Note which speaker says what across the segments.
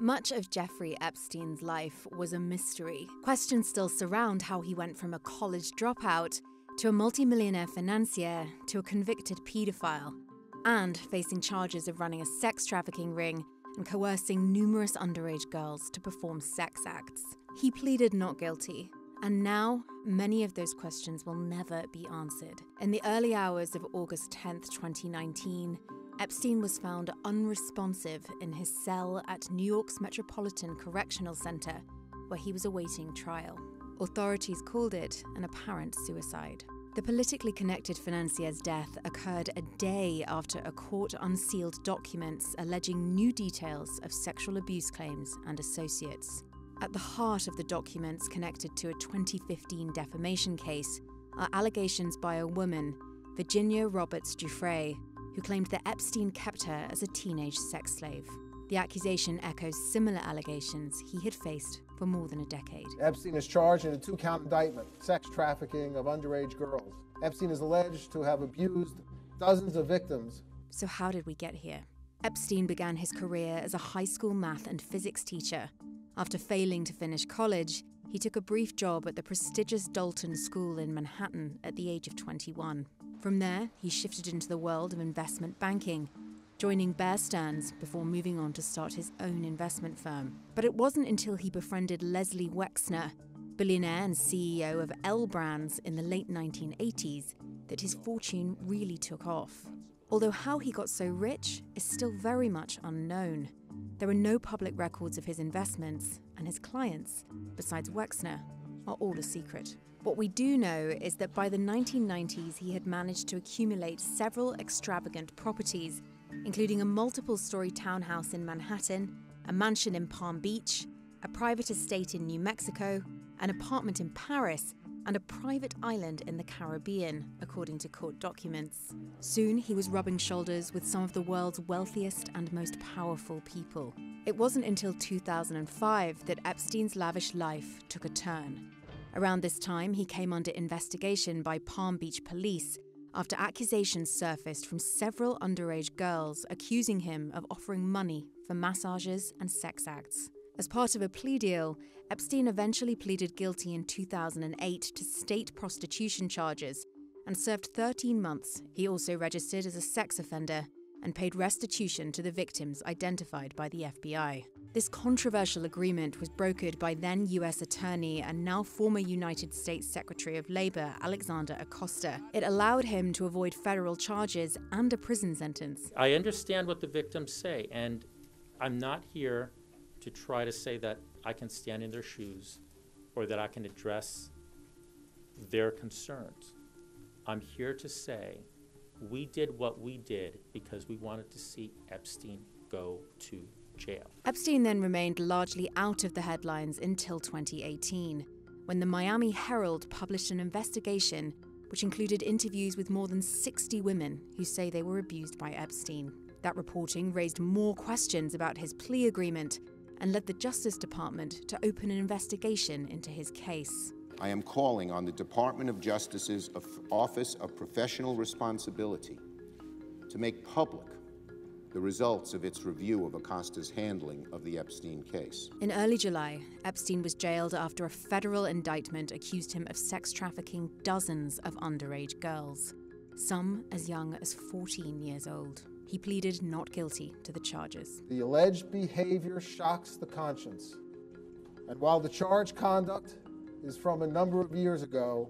Speaker 1: Much of Jeffrey Epstein's life was a mystery. Questions still surround how he went from a college dropout to a multimillionaire financier to a convicted paedophile, and facing charges of running a sex trafficking ring and coercing numerous underage girls to perform sex acts. He pleaded not guilty, and now many of those questions will never be answered. In the early hours of August 10, 2019, Epstein was found unresponsive in his cell at New York's Metropolitan Correctional Center, where he was awaiting trial. Authorities called it an apparent suicide. The politically connected financier's death occurred a day after a court unsealed documents alleging new details of sexual abuse claims and associates. At the heart of the documents connected to a 2015 defamation case are allegations by a woman, Virginia Roberts Giuffre, who claimed that Epstein kept her as a teenage sex slave. The accusation echoes similar allegations he had faced for more than a decade.
Speaker 2: Epstein is charged in a 2-count indictment, sex trafficking of underage girls. Epstein is alleged to have abused dozens of victims.
Speaker 1: So how did we get here? Epstein began his career as a high school math and physics teacher. After failing to finish college, he took a brief job at the prestigious Dalton School in Manhattan at the age of 21. From there, he shifted into the world of investment banking, joining Bear Stearns before moving on to start his own investment firm. But it wasn't until he befriended Leslie Wexner, billionaire and CEO of L Brands in the late 1980s, that his fortune really took off. Although how he got so rich is still very much unknown. There are no public records of his investments, and his clients, besides Wexner, are all a secret. What we do know is that by the 1990s, he had managed to accumulate several extravagant properties, including a multiple-story townhouse in Manhattan, a mansion in Palm Beach, a private estate in New Mexico, an apartment in Paris, and a private island in the Caribbean, according to court documents. Soon, he was rubbing shoulders with some of the world's wealthiest and most powerful people. It wasn't until 2005 that Epstein's lavish life took a turn. Around this time, he came under investigation by Palm Beach police after accusations surfaced from several underage girls accusing him of offering money for massages and sex acts. As part of a plea deal, Epstein eventually pleaded guilty in 2008 to state prostitution charges and served 13 months. He also registered as a sex offender and paid restitution to the victims identified by the FBI. This controversial agreement was brokered by then U.S. Attorney and now former United States Secretary of Labor Alexander Acosta. It allowed him to avoid federal charges and a prison sentence.
Speaker 3: I understand what the victims say, and I'm not here to try to say that I can stand in their shoes or that I can address their concerns. I'm here to say we did what we did because we wanted to see Epstein go to jail.
Speaker 1: Epstein then remained largely out of the headlines until 2018, when the Miami Herald published an investigation which included interviews with more than 60 women who say they were abused by Epstein. That reporting raised more questions about his plea agreement and led the Justice Department to open an investigation into his case.
Speaker 4: I am calling on the Department of Justice's Office of Professional Responsibility to make public the results of its review of Acosta's handling of the Epstein case.
Speaker 1: In early July, Epstein was jailed after a federal indictment accused him of sex trafficking dozens of underage girls, some as young as 14 years old. He pleaded not guilty to the charges.
Speaker 2: The alleged behavior shocks the conscience. And while the charged conduct is from a number of years ago,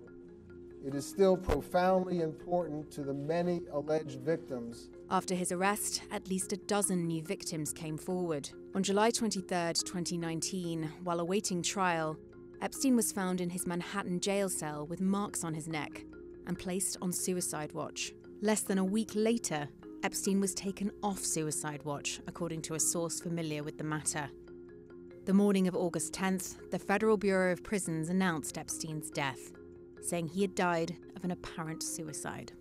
Speaker 2: it is still profoundly important to the many alleged victims.
Speaker 1: After his arrest, at least a dozen new victims came forward. On July 23, 2019, while awaiting trial, Epstein was found in his Manhattan jail cell with marks on his neck and placed on suicide watch. Less than a week later, Epstein was taken off suicide watch, according to a source familiar with the matter. The morning of August 10th, the Federal Bureau of Prisons announced Epstein's death, saying he had died of an apparent suicide.